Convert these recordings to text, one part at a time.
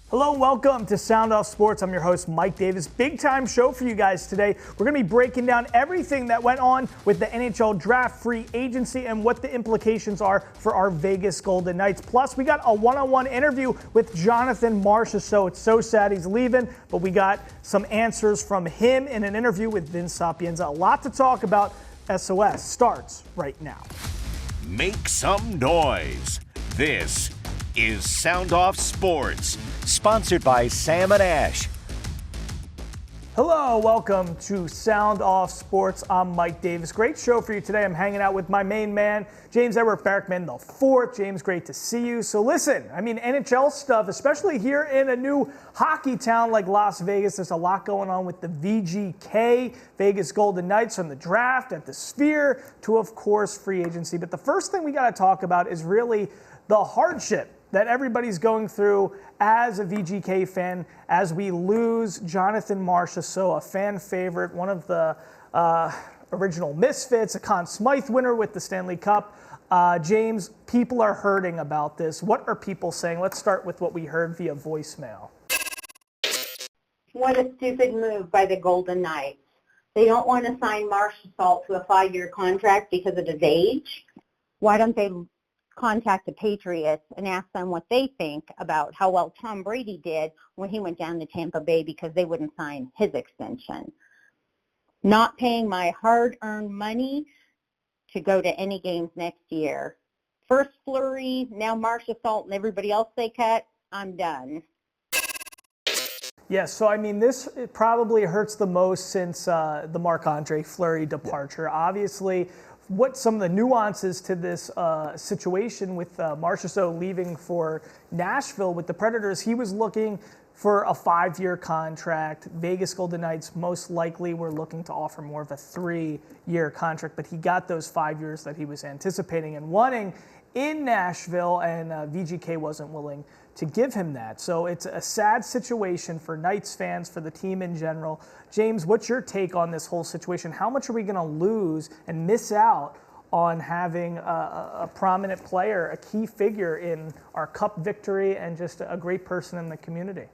Hello, welcome to Sound Off Sports. I'm your host, Mike Davis. Big time show for you guys today. We're going to be breaking down everything that went on with the NHL draft, free agency, and what the implications are for our Vegas Golden Knights. Plus, we got a one-on-one interview with Jonathan Marchessault. It's so sad he's leaving, but we got some answers from him in an interview with Vince Sapienza. A lot to talk about. SOS starts right now. Make some noise. This is Sound Off Sports, sponsored by Sam and Ash. Hello, welcome to Sound Off Sports. I'm Mike Davis. Great show for you today. I'm hanging out with my main man, James Edward Berkman IV. James, great to see you. So listen, NHL stuff, especially here in a new hockey town like Las Vegas. There's a lot going on with the VGK, Vegas Golden Knights, from the draft at the Sphere to, of course, free agency. But the first thing we got to talk about is really the hardship that everybody's going through as a VGK fan as we lose Jonathan Marchessault, a fan favorite, one of the original Misfits, a Conn Smythe winner with the Stanley Cup. James, people are hurting about this. What are people saying? Let's start with what we heard via voicemail. What a stupid move by the Golden Knights. They don't want to sign Marchessault to a 5-year contract because of his age. Why don't they contact the Patriots and ask them what they think about how well Tom Brady did when he went down to Tampa Bay because they wouldn't sign his extension. Not paying my hard-earned money to go to any games next year. First Fleury, now Marchessault, and everybody else they cut, I'm done. Yes, so this probably hurts the most since the Marc-Andre Fleury departure. Obviously, what some of the nuances to this situation with Marchessault leaving for Nashville with the Predators, he was looking for a 5-year contract. Vegas Golden Knights most likely were looking to offer more of a 3-year contract, but he got those 5 years that he was anticipating and wanting in Nashville, and VGK wasn't willing to give him that. So it's a sad situation for Knights fans, for the team in general. James, what's your take on this whole situation? How much are we going to lose and miss out on having a prominent player, a key figure in our Cup victory, and just a great person in the community?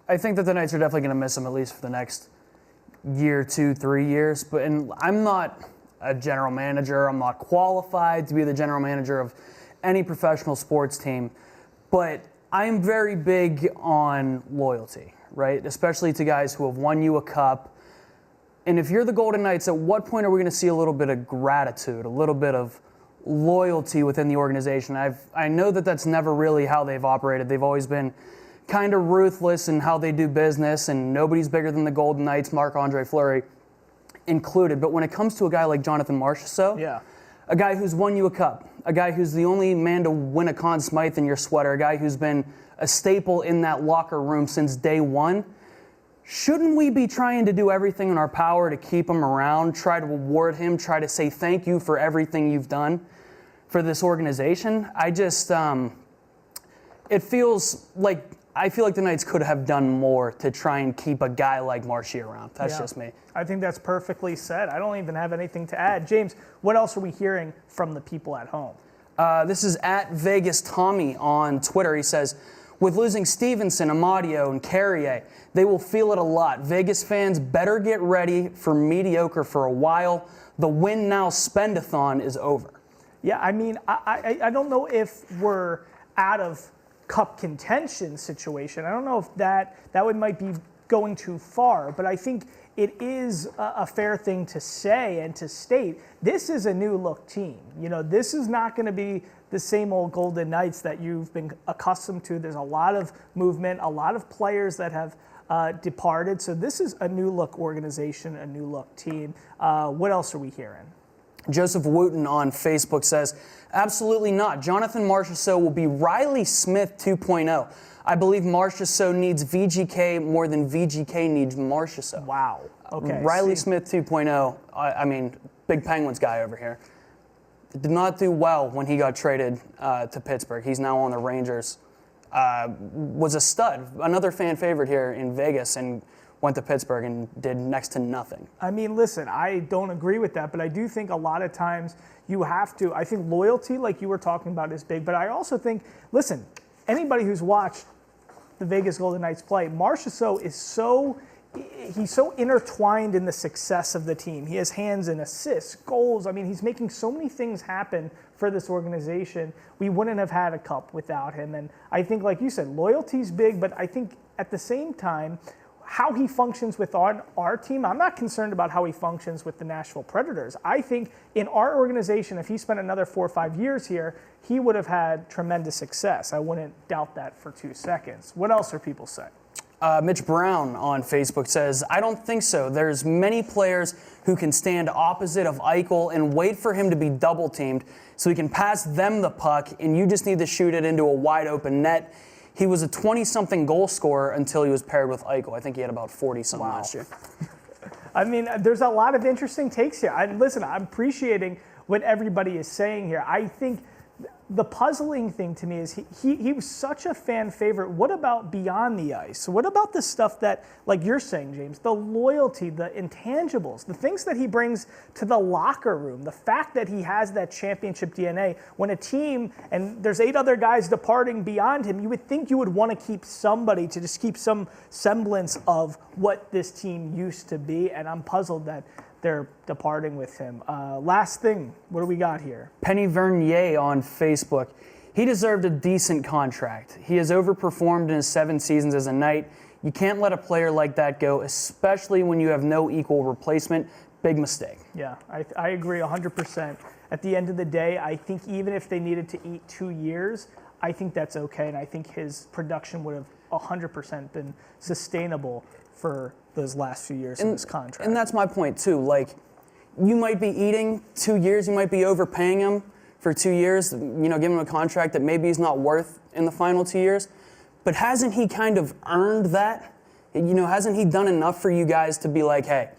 I think that the Knights are definitely going to miss him at least for the next year, 2, 3 years. And I'm not a general manager. I'm not qualified to be the general manager of any professional sports team. But I'm very big on loyalty, right? Especially to guys who have won you a cup. And if you're the Golden Knights, at what point are we going to see a little bit of gratitude, a little bit of loyalty within the organization? I know that that's never really how they've operated. They've always been kind of ruthless in how they do business, and nobody's bigger than the Golden Knights, Marc-Andre Fleury included. But when it comes to a guy like Jonathan Marchessault, a guy who's won you a cup, a guy who's the only man to win a Conn Smythe in your sweater, a guy who's been a staple in that locker room since day one, shouldn't we be trying to do everything in our power to keep him around, try to reward him, try to say thank you for everything you've done for this organization? I feel like the Knights could have done more to try and keep a guy like Marshy around. That's just me. I think that's perfectly said. I don't even have anything to add. James, what else are we hearing from the people at home? This is at Vegas Tommy on Twitter. He says, with losing Stevenson, Amadio, and Carrier, they will feel it a lot. Vegas fans better get ready for mediocre for a while. The win now spend-a-thon is over. Yeah, I don't know if we're out of Cup contention situation. I don't know if that might be going too far, but I think it is a fair thing to say and to state. This is a new look team. This is not going to be the same old Golden Knights that you've been accustomed to. There's a lot of movement, a lot of players that have departed. So this is a new look organization, a new look team. What else are we hearing? Joseph Wooten on Facebook says, absolutely not. Jonathan Marchessault will be Riley Smith 2.0. I believe Marchessault needs VGK more than VGK needs Marchessault. Wow. Okay. Riley Smith 2.0, big Penguins guy over here. Did not do well when he got traded to Pittsburgh. He's now on the Rangers. Was a stud, another fan favorite here in Vegas, and went to Pittsburgh and did next to nothing. Listen, I don't agree with that, but I do think a lot of times you have to, I think loyalty, like you were talking about, is big, but I also think, listen, anybody who's watched the Vegas Golden Knights play. Marchessault is he's so intertwined in the success of the team. He has hands in assists, goals. I mean, he's making so many things happen for this organization. We wouldn't have had a cup without him. And I think, like you said, loyalty's big, but I think at the same time, how he functions with our team, I'm not concerned about how he functions with the Nashville Predators. I think in our organization, if he spent another 4 or 5 years here, he would have had tremendous success. I wouldn't doubt that for 2 seconds. What else are people saying? Mitch Brown on Facebook says, I don't think so. There's many players who can stand opposite of Eichel and wait for him to be double teamed so he can pass them the puck, and you just need to shoot it into a wide open net. He was a 20-something goal scorer until he was paired with Eichel. I think he had about 40-something last year. I mean, there's a lot of interesting takes here. Listen, I'm appreciating what everybody is saying here. I think the puzzling thing to me is he was such a fan favorite. What about beyond the ice? What about the stuff that, like you're saying, James, the loyalty, the intangibles, the things that he brings to the locker room, the fact that he has that championship DNA. When a team, and there's 8 other guys departing beyond him, you would think you would want to keep somebody to just keep some semblance of what this team used to be, and I'm puzzled that they're departing with him. Last thing, what do we got here? Penny Vernier on Facebook. He deserved a decent contract. He has overperformed in his 7 seasons as a Knight. You can't let a player like that go, especially when you have no equal replacement. Big mistake. Yeah, I agree 100%. At the end of the day, I think even if they needed to eat 2 years, I think that's okay, and I think his production would have 100% been sustainable for those last few years in this contract. And that's my point too. Like, you might be eating 2 years, you might be overpaying him for 2 years, give him a contract that maybe he's not worth in the final 2 years. But hasn't he kind of earned that? Hasn't he done enough for you guys to be like, hey,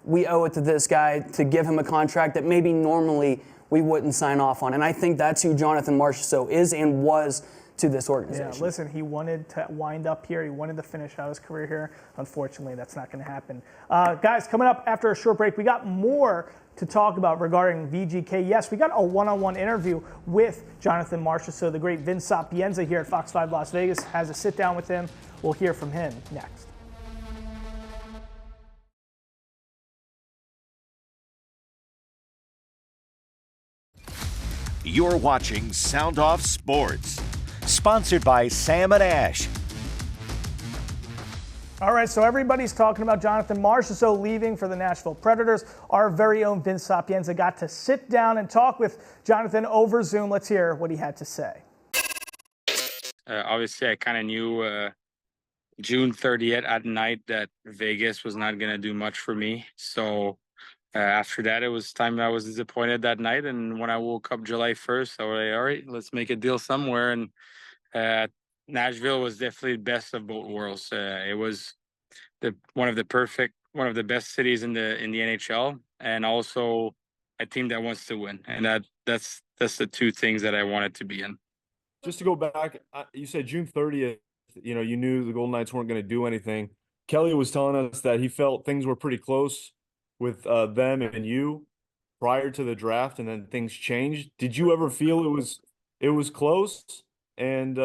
we owe it to this guy to give him a contract that maybe normally we wouldn't sign off on? And I think that's who Jonathan Marchessault is and was to this organization. Yeah, listen, he wanted to wind up here. He wanted to finish out his career here. Unfortunately, that's not going to happen. Guys, coming up after a short break, we got more to talk about regarding VGK. Yes, we got a one-on-one interview with Jonathan Marchessault. The great Vince Sapienza here at Fox 5 Las Vegas has a sit-down with him. We'll hear from him next. You're watching Sound Off Sports, sponsored by Sam and Ash. All right, so everybody's talking about Jonathan Marchessault leaving for the Nashville Predators. Our very own Vince Sapienza got to sit down and talk with Jonathan over Zoom. Let's hear what he had to say. Obviously, I kind of knew June 30th at night that Vegas was not going to do much for me. So after that, it was time I was disappointed that night. And when I woke up July 1st, I was like, all right, let's make a deal somewhere. And Nashville was definitely the best of both worlds. It was one of the best cities in the NHL, and also a team that wants to win. And that's the 2 things that I wanted to be in. Just to go back, you said June 30th, you knew the Golden Knights weren't going to do anything. Kelly was telling us that he felt things were pretty close with them and you prior to the draft, and then things changed. Did you ever feel it was close? And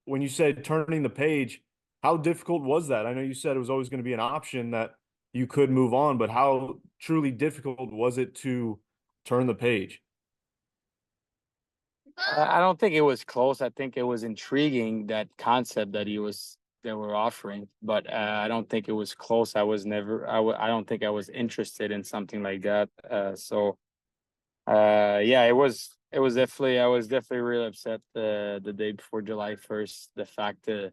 when you said turning the page, how difficult was that? I know you said it was always going to be an option that you could move on, but how truly difficult was it to turn the page? I don't think it was close. I think it was intriguing, that concept that they were offering, but I don't think it was close. I don't think I was interested in something like that. Yeah, it was definitely, I was definitely really upset the day before July 1st. The fact that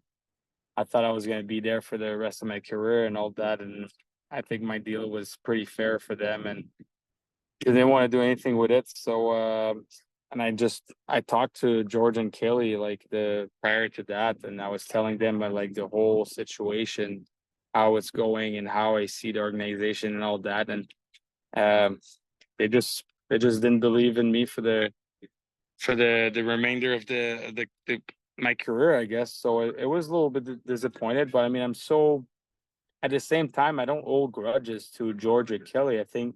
I thought I was going to be there for the rest of my career and all that. And I think my deal was pretty fair for them, and they didn't want to do anything with it. So, and I talked to George and Kelly prior to that, and I was telling them about the whole situation, how it's going and how I see the organization and all that. And they just didn't believe in me for the remainder of my career, I guess. So it was a little bit disappointed, but I mean, at the same time, I don't hold grudges to George or Kelly. I think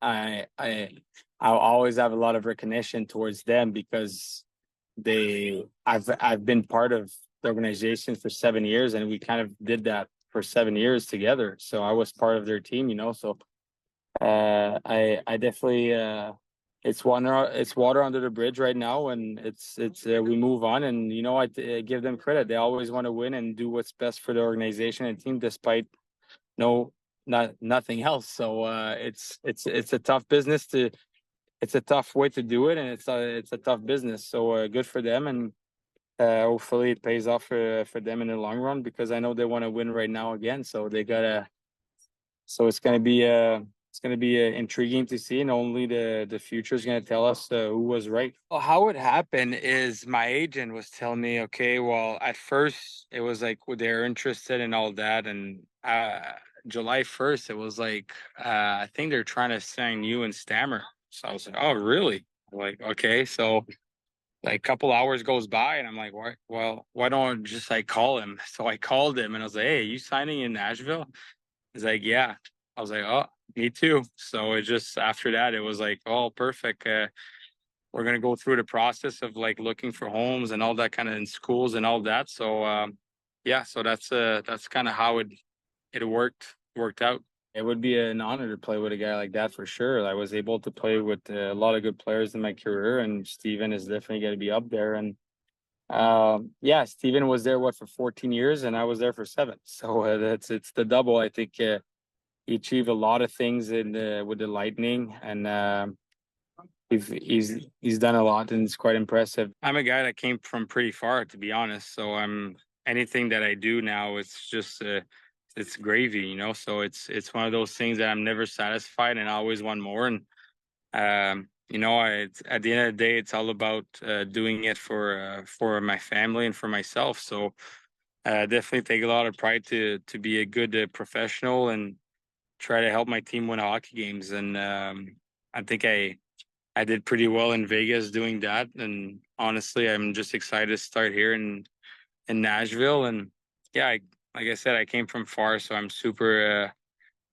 I'll always have a lot of recognition towards them because I've been part of the organization for 7 years, and we kind of did that for 7 years together. So I was part of their team, you know. So I definitely it's water under the bridge right now, and it's we move on, and you know I give them credit. They always want to win and do what's best for the organization and team, despite nothing else. So it's a tough business to. It's a tough way to do it, and it's a tough business. So good for them, and hopefully it pays off for them in the long run, because I know they want to win right now again. So they gotta. So it's gonna be intriguing to see, and only the future is gonna tell us who was right. Well, how it happened is my agent was telling me, okay, well, at first it was like they're interested in all that, and July 1st it was like I think they're trying to sign you and Stammer. So I was like, oh, really? Like, okay. So like a couple hours goes by, and I'm like, why? Well, why don't I just like call him? So I called him, and I was like, hey, you signing in Nashville? He's like, yeah. I was like, oh, me too. So it just after that, it was like, oh, perfect. We're gonna go through the process of like looking for homes and all that kind of in schools and all that. So yeah, so that's kind of how it worked out. It would be an honor to play with a guy like that for sure. I was able to play with a lot of good players in my career, and Steven is definitely going to be up there. And yeah, Steven was there for 14 years, and I was there for 7. So it's the double. I think he achieved a lot of things with the Lightning, and he's done a lot, and it's quite impressive. I'm a guy that came from pretty far, to be honest. So anything that I do now, it's just it's gravy, you know. So it's one of those things that I'm never satisfied, and I always want more. And you know, at the end of the day, it's all about doing it for my family and for myself. So definitely take a lot of pride to be a good professional and try to help my team win hockey games. And I think I did pretty well in Vegas doing that. And honestly, I'm just excited to start here in Nashville. And yeah, like I said, I came from far, so I'm super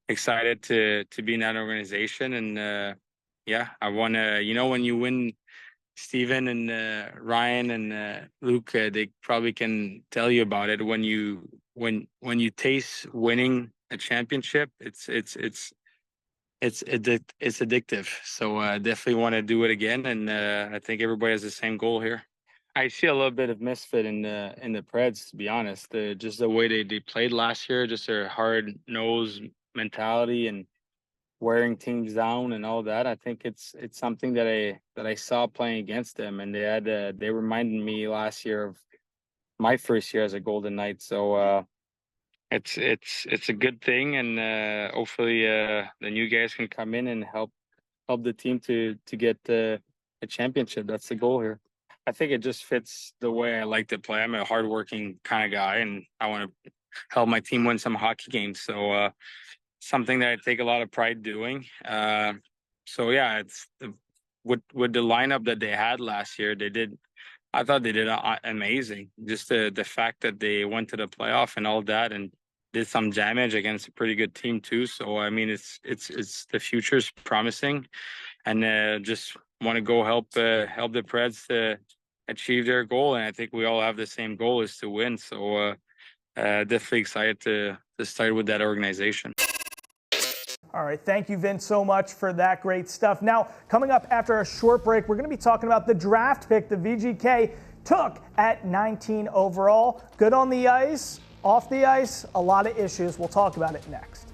excited to be in that organization. And yeah, I want to, you know, when you win, Steven and Ryan and Luke, they probably can tell you about it. When you taste winning a championship, it's addictive. So definitely want to do it again, and I think everybody has the same goal here. I see a little bit of misfit in the Preds, to be honest. Just the way they played last year, just their hard-nosed mentality and wearing teams down and all that. I think it's something that I saw playing against them, and they reminded me last year of my first year as a Golden Knight. So it's a good thing, and hopefully the new guys can come in and help the team to get a championship. That's the goal here. I think it just fits the way I like to play. I'm a hardworking kind of guy, and I want to help my team win some hockey games. So something that I take a lot of pride doing. So yeah, it's with the lineup that they had last year. I thought they did amazing. Just the fact that they went to the playoff and all that, and did some damage against a pretty good team too. So I mean, it's the future's promising, and just want to go help the Preds to achieve their goal. And I think we all have the same goal, is to win. So definitely excited to start with that organization. All right, thank you, Vince, so much for that great stuff. Now, coming up after a short break, we're going to be talking about the draft pick the VGK took at 19 overall. Good on the ice, off the ice, a lot of issues. We'll talk about it next.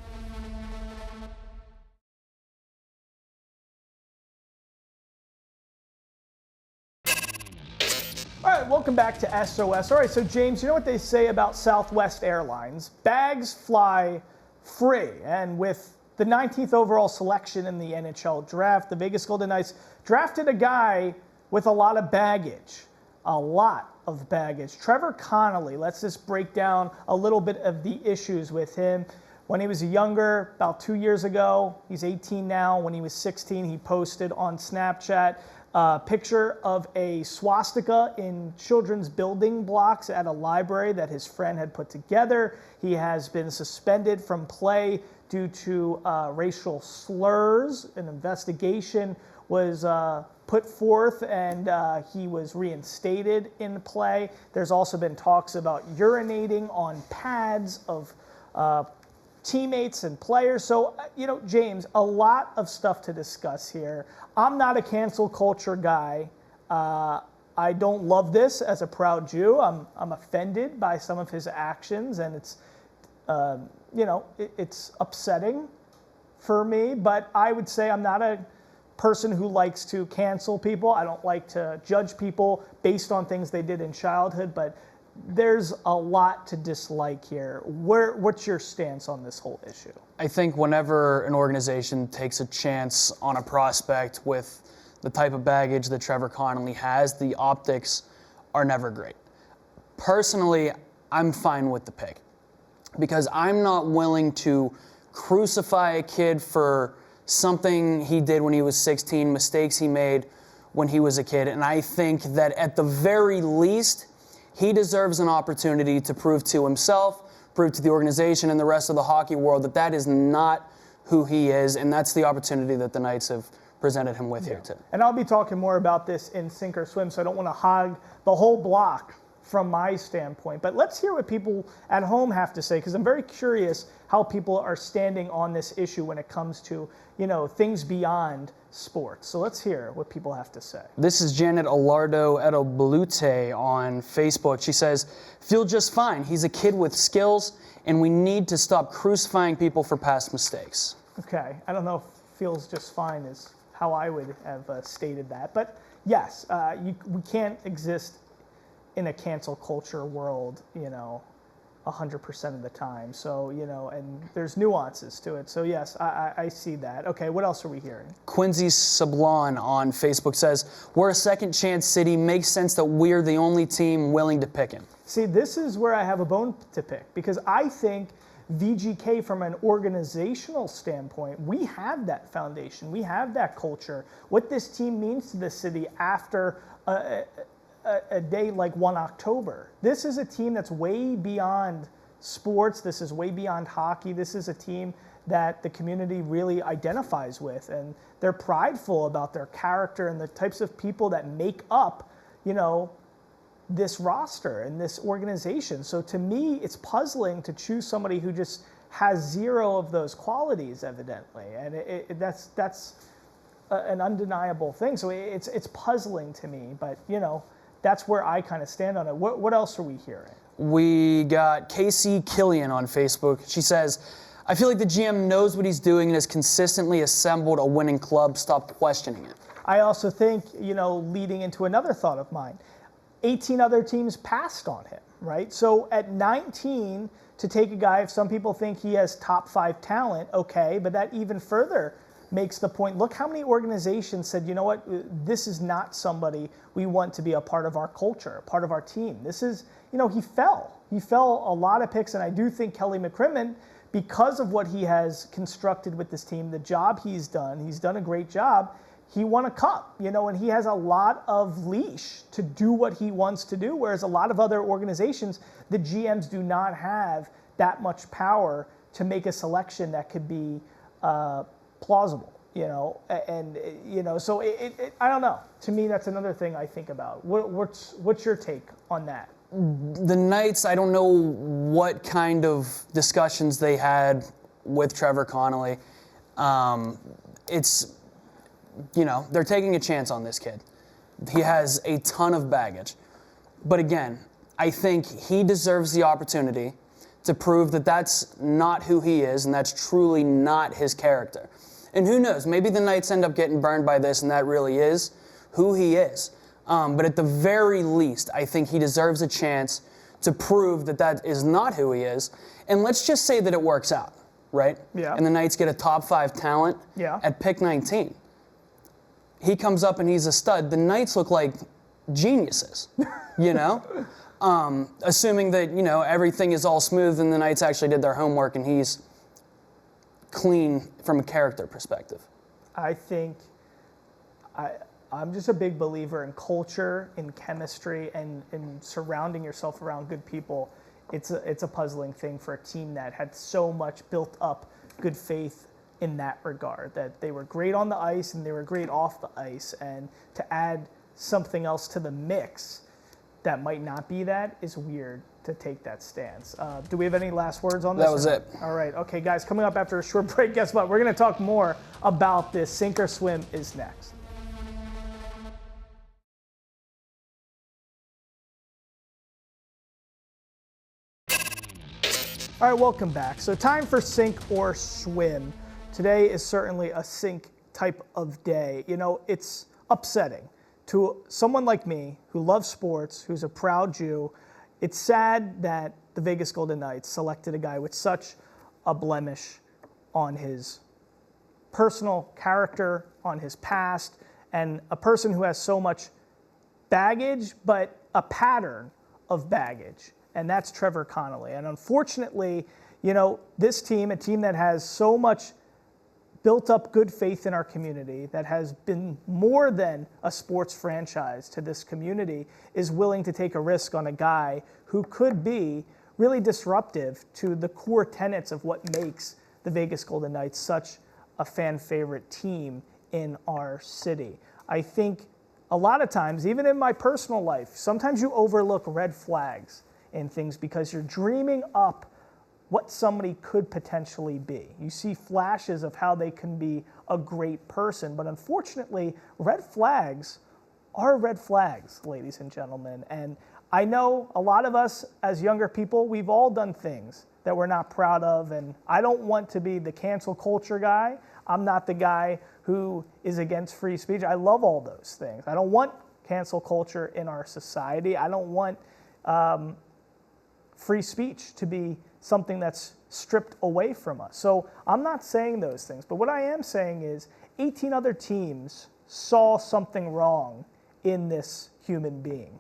All right, welcome back to SOS. All right, so James, you know what they say about Southwest Airlines? Bags fly free, and with the 19th overall selection in the NHL draft, the Vegas Golden Knights drafted a guy with a lot of baggage. Trevor Connelly. Let's just break down a little bit of the issues with him. When he was younger, about 2 years ago, he's 18 now. When he was 16, he posted on Snapchat a picture of a swastika in children's building blocks at a library that his friend had put together. He has been suspended from play due to racial slurs. An investigation was put forth, and he was reinstated in play. There's also been talks about urinating on pads of teammates and players. So, James, a lot of stuff to discuss here. I'm not a cancel culture guy. I don't love this as a proud Jew. I'm offended by some of his actions, and it's, it's upsetting for me. But I would say I'm not a person who likes to cancel people. I don't like to judge people based on things they did in childhood, but there's a lot to dislike here. What's your stance on this whole issue? I think whenever an organization takes a chance on a prospect with the type of baggage that Trevor Connelly has, the optics are never great. Personally, I'm fine with the pick because I'm not willing to crucify a kid for something he did when he was 16, mistakes he made when he was a kid. And I think that at the very least, he deserves an opportunity to prove to himself, prove to the organization and the rest of the hockey world that that is not who he is. And that's the opportunity that the Knights have presented him with here today. And I'll be talking more about this in Sink or Swim, so I don't want to hog the whole block from my standpoint. But let's hear what people at home have to say, because I'm very curious how people are standing on this issue when it comes to, things beyond sports. So let's hear what people have to say. This is Janet Alardo Edoblute on Facebook. She says, feel just fine. He's a kid with skills, and we need to stop crucifying people for past mistakes. Okay, I don't know if feels just fine is how I would have stated that. But yes, we can't exist in a cancel culture world, 100% of the time. So, and there's nuances to it. So yes, I see that. Okay, what else are we hearing? Quincy Sablon on Facebook says, we're a second chance city. Makes sense that we're the only team willing to pick him. See, this is where I have a bone to pick, because I think VGK, from an organizational standpoint, we have that foundation. We have that culture. What this team means to the city after a day like 1 October. This is a team that's way beyond sports. This is way beyond hockey. This is a team that the community really identifies with, and they're prideful about their character and the types of people that make up, this roster and this organization. So to me, it's puzzling to choose somebody who just has zero of those qualities, evidently, and that's an undeniable thing. So it's puzzling to me, but that's where I kind of stand on it. What else are we hearing? We got Casey Killian on Facebook. She says, I feel like the GM knows what he's doing and has consistently assembled a winning club. Stop questioning it. I also think, leading into another thought of mine, 18 other teams passed on him, right? So at 19, to take a guy, if some people think he has top 5 talent, okay, but that even further makes the point. Look how many organizations said, you know what, this is not somebody we want to be a part of our culture, part of our team. This is, he fell. He fell a lot of picks, and I do think Kelly McCrimmon, because of what he has constructed with this team, the job he's done a great job. He won a cup, and he has a lot of leash to do what he wants to do, whereas a lot of other organizations, the GMs do not have that much power to make a selection that could be plausible, so I don't know. To me, that's another thing I think about. What's your take on that? The Knights, I don't know what kind of discussions they had with Trevor Connelly. They're taking a chance on this kid. He has a ton of baggage. But again, I think he deserves the opportunity to prove that that's not who he is and that's truly not his character. And who knows, maybe the Knights end up getting burned by this and that really is who he is. But at the very least, I think he deserves a chance to prove that that is not who he is. And let's just say that it works out, right? Yeah. And the Knights get a top 5 talent at pick 19. He comes up and he's a stud. The Knights look like geniuses, assuming that, everything is all smooth and the Knights actually did their homework and he's clean from a character perspective. I think I'm just a big believer in culture, in chemistry, and in surrounding yourself around good people. It's a puzzling thing for a team that had so much built up good faith in that regard, that they were great on the ice and they were great off the ice, and to add something else to the mix that might not be that is weird to take that stance. Do we have any last words on this? That was it. All right. Okay, guys, coming up after a short break, guess what? We're going to talk more about this. Sink or Swim is next. All right, welcome back. So time for Sink or Swim. Today is certainly a sink type of day. You know, it's upsetting to someone like me who loves sports, who's a proud Jew. It's sad that the Vegas Golden Knights selected a guy with such a blemish on his personal character, on his past, and a person who has so much baggage, but a pattern of baggage, and that's Trevor Connelly. And unfortunately, you know, this team, a team that has so much built up good faith in our community, that has been more than a sports franchise to this community, is willing to take a risk on a guy who could be really disruptive to the core tenets of what makes the Vegas Golden Knights such a fan favorite team in our city. I think a lot of times, even in my personal life, sometimes you overlook red flags in things because you're dreaming up what somebody could potentially be. You see flashes of how they can be a great person, but unfortunately, red flags are red flags, ladies and gentlemen. And I know a lot of us as younger people, we've all done things that we're not proud of, and I don't want to be the cancel culture guy. I'm not the guy who is against free speech. I love all those things. I don't want cancel culture in our society. I don't want free speech to be something that's stripped away from us. So I'm not saying those things, but what I am saying is 18 other teams saw something wrong in this human being,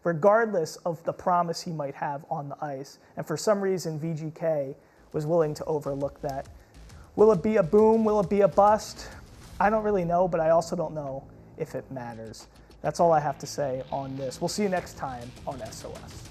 regardless of the promise he might have on the ice. And for some reason, VGK was willing to overlook that. Will it be a boom? Will it be a bust? I don't really know, but I also don't know if it matters. That's all I have to say on this. We'll see you next time on SOS.